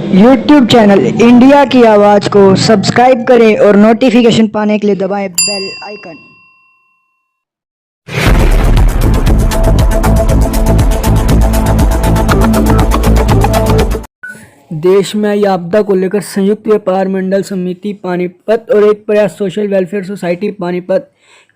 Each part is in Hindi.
YouTube चैनल इंडिया की आवाज़ को सब्सक्राइब करें और नोटिफिकेशन पाने के लिए दबाएं बेल आइकन। देश में आई आपदा को लेकर संयुक्त व्यापार मंडल समिति पानीपत और एक प्रयास सोशल वेलफेयर सोसाइटी पानीपत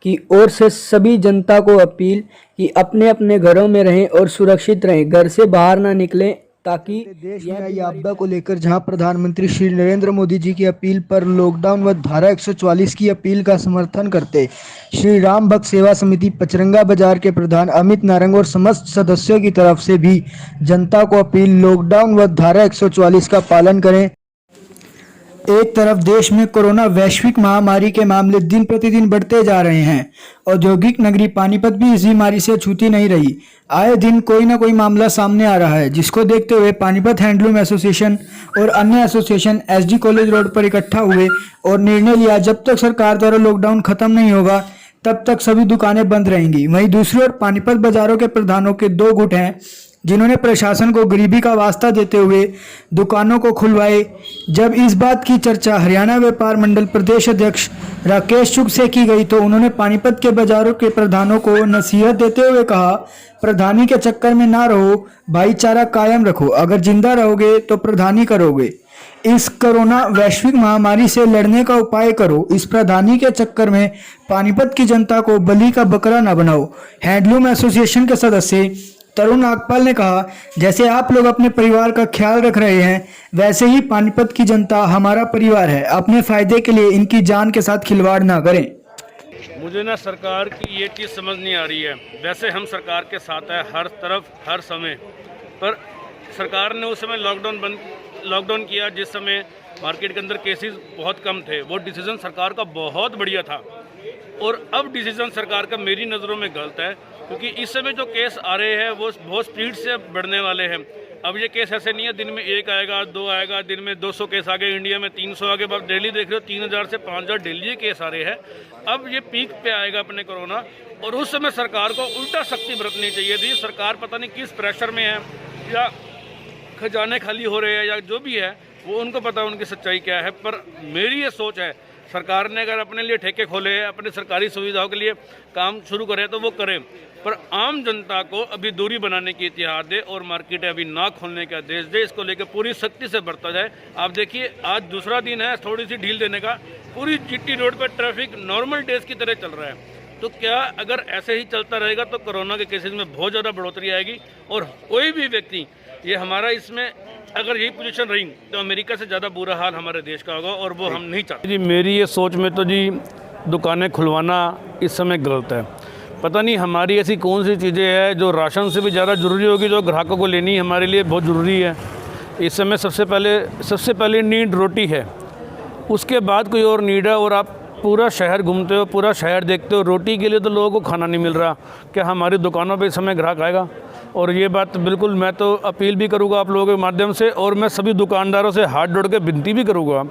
की ओर से सभी जनता को अपील कि अपने अपने घरों में रहें और सुरक्षित रहें, घर से बाहर ना निकलें, ताकि देश में आई आपदा को लेकर जहां प्रधानमंत्री श्री नरेंद्र मोदी जी की अपील पर लॉकडाउन व धारा 144 की अपील का समर्थन करते श्री राम भक्त सेवा समिति पचरंगा बाजार के प्रधान अमित नारंग और समस्त सदस्यों की तरफ से भी जनता को अपील, लॉकडाउन व धारा 144 का पालन करें। एक तरफ देश में कोरोना वैश्विक महामारी के मामले दिन प्रतिदिन बढ़ते जा रहे हैं। औद्योगिक नगरी पानीपत भी इस बीमारी से छूती नहीं रही। आए दिन कोई ना कोई मामला सामने आ रहा है, जिसको देखते हुए पानीपत हैंडलूम एसोसिएशन और अन्य एसोसिएशन एसडी कॉलेज रोड पर इकट्ठा हुए और निर्णय लिया, जब तक सरकार द्वारा लॉकडाउन खत्म नहीं होगा तब तक सभी दुकानें बंद रहेंगी। वहीं दूसरी ओर पानीपत बाजारों के प्रधानों के दो गुट हैं, जिन्होंने प्रशासन को गरीबी का वास्ता देते हुए दुकानों को खुलवाए। जब इस बात की चर्चा हरियाणा व्यापार मंडल प्रदेश अध्यक्ष राकेश चुग से की गई तो उन्होंने पानीपत के बाजारों के प्रधानों को नसीहत देते हुए कहा, प्रधानी के चक्कर में ना रहो, भाईचारा कायम रखो, अगर जिंदा रहोगे तो प्रधानी करोगे। इस कोरोना वैश्विक महामारी से लड़ने का उपाय करो, इस प्रधानी के चक्कर में पानीपत की जनता को बलि का बकरा न बनाओ। हैंडलूम एसोसिएशन के सदस्य तरुण नागपाल ने कहा, जैसे आप लोग अपने परिवार का ख्याल रख रहे हैं, वैसे ही पानीपत की जनता हमारा परिवार है। अपने फायदे के लिए इनकी जान के साथ खिलवाड़ ना करें। मुझे ना सरकार की ये चीज़ समझ नहीं आ रही है। वैसे हम सरकार के साथ है हर तरफ हर समय, पर सरकार ने उस समय लॉकडाउन किया जिस समय मार्केट के अंदर केसेस बहुत कम थे। वो डिसीजन सरकार का बहुत बढ़िया था और अब डिसीजन सरकार का मेरी नज़रों में गलत है, क्योंकि इस समय जो केस आ रहे हैं वो बहुत स्पीड से बढ़ने वाले हैं। अब ये केस ऐसे नहीं है दिन में 1 आएगा 2 आएगा, दिन में 200 केस आ गए, इंडिया में 300 आ गए। अब दिल्ली देख रहे हो 3000 से 5000 डेली ये केस आ रहे हैं। अब ये पीक पे आएगा अपने कोरोना, और उस समय सरकार को उल्टा सख्ती बरतनी चाहिए थी। सरकार पता नहीं किस प्रेशर में है, या खजाने खाली हो रहे हैं, या जो भी है वो उनको पता उनकी सच्चाई क्या है। पर मेरी ये सोच है, सरकार ने अगर अपने लिए ठेके खोले हैं, अपने सरकारी सुविधाओं के लिए काम शुरू करें तो वो करें, पर आम जनता को अभी दूरी बनाने की इतिहाद दे और मार्केटें अभी ना खोलने का आदेश दे। इसको लेकर पूरी सख्ती से बरता जाए। आप देखिए आज दूसरा दिन है थोड़ी सी ढील देने का, पूरी जीटी रोड पर ट्रैफिक नॉर्मल डेज की तरह चल रहा है। तो क्या अगर ऐसे ही चलता रहेगा तो कोरोना के केसेस में बहुत ज़्यादा बढ़ोतरी आएगी, और कोई भी व्यक्ति ये हमारा इसमें अगर यही पोजीशन रही तो अमेरिका से ज़्यादा बुरा हाल हमारे देश का होगा, और वो हम नहीं चाहते। जी मेरी ये सोच में तो जी दुकानें खुलवाना इस समय गलत है। पता नहीं हमारी ऐसी कौन सी चीज़ें हैं जो राशन से भी ज़्यादा ज़रूरी होगी, जो ग्राहकों को लेनी हमारे लिए बहुत ज़रूरी है। इस समय सबसे पहले नीड रोटी है, उसके बाद कोई और नीड है। और आप पूरा शहर घूमते हो, पूरा शहर देखते हो, रोटी के लिए तो लोगों को खाना नहीं मिल रहा। क्या हमारी दुकानों पे इस समय ग्राहक आएगा? और ये बात बिल्कुल मैं तो अपील भी करूँगा आप लोगों के माध्यम से, और मैं सभी दुकानदारों से हाथ जोड़ के विनती भी करूँगा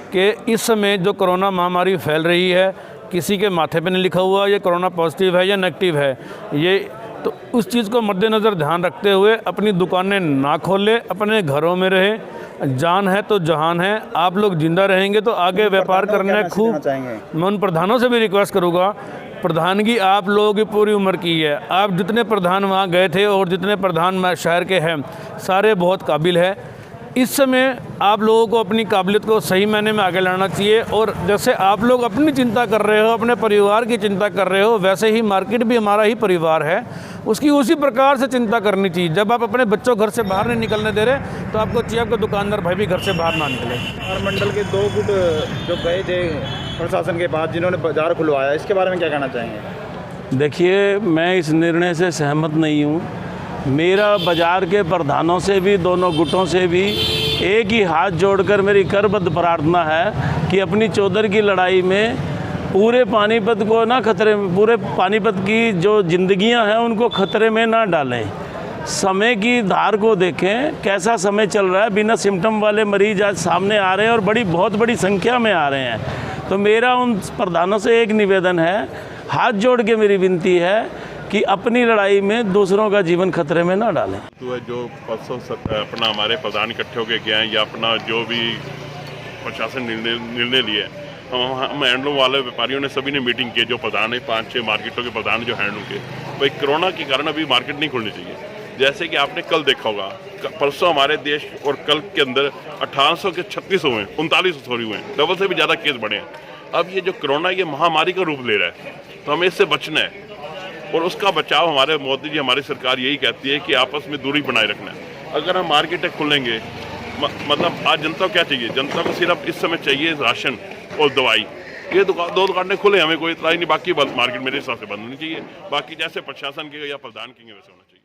कि इस समय जो कोरोना महामारी फैल रही है, किसी के माथे पे नहीं लिखा हुआ ये कोरोना पॉजिटिव है या नेगेटिव है, ये तो उस चीज़ को मद्देनज़र ध्यान रखते हुए अपनी दुकानें ना खोलें, अपने घरों में रहें। जान है तो जहान है, आप लोग जिंदा रहेंगे तो आगे व्यापार करने खूब। मैं उन प्रधानों से भी रिक्वेस्ट करूँगा, प्रधानगी आप लोगों की पूरी उम्र की है। आप जितने प्रधान वहाँ गए थे और जितने प्रधान शहर के हैं सारे बहुत काबिल है। इस समय आप लोगों को अपनी काबिलियत को सही मायने में आगे लाना चाहिए, और जैसे आप लोग अपनी चिंता कर रहे हो, अपने परिवार की चिंता कर रहे हो, वैसे ही मार्केट भी हमारा ही परिवार है, उसकी उसी प्रकार से चिंता करनी चाहिए। जब आप अपने बच्चों घर से बाहर नहीं निकलने दे रहे तो आपको चाहिए आपके दुकानदार भाई भी घर से बाहर ना निकले। और मंडल के 2 गुट जो गए थे प्रशासन के पास, जिन्होंने बाजार खुलवाया, इसके बारे में क्या कहना चाहेंगे? देखिए, मैं इस निर्णय से सहमत नहीं हूँ। मेरा बाज़ार के प्रधानों से भी, दोनों गुटों से भी एक ही हाथ जोड़कर मेरी करबद्ध प्रार्थना है कि अपनी चौधर की लड़ाई में पूरे पानीपत को ना खतरे में, पूरे पानीपत की जो जिंदगियां हैं उनको खतरे में ना डालें। समय की धार को देखें, कैसा समय चल रहा है। बिना सिम्टम वाले मरीज आज सामने आ रहे हैं और बहुत बड़ी संख्या में आ रहे हैं। तो मेरा उन प्रधानों से एक निवेदन है, हाथ जोड़ के मेरी विनती है कि अपनी लड़ाई में दूसरों का जीवन खतरे में ना डालें। तो है जो परसों अपना हमारे प्रधान इकट्ठे होकर गए हैं या अपना जो भी प्रशासन निर्णय लिए, हम हैंडलूम वाले व्यापारियों ने सभी ने मीटिंग की, जो प्रधान है 5-6 मार्केटों के प्रधान जो हैंडलूम के, भाई कोरोना के कारण अभी मार्केट नहीं खुलनी चाहिए। जैसे कि आपने कल देखा होगा, परसों हमारे देश और कल के अंदर 1800 के 36 हुए, 3900 हुए, डबल से भी ज़्यादा केस बढ़े हैं। अब ये जो कोरोना ये महामारी का रूप ले रहा है, तो हमें इससे बचना है और उसका बचाव हमारे मोदी जी, हमारी सरकार यही कहती है कि आपस में दूरी बनाए रखना है। अगर हम मार्केटें खुलेंगे, मतलब आज जनता को क्या चाहिए? जनता को सिर्फ इस समय चाहिए राशन और दवाई। ये दो दुकानें खुले, हमें कोई इतराज़ नहीं, बाकी मार्केट मेरे हिसाब से बंद होनी चाहिए। बाकी जैसे प्रशासन के या प्रधान के वैसे होना चाहिए।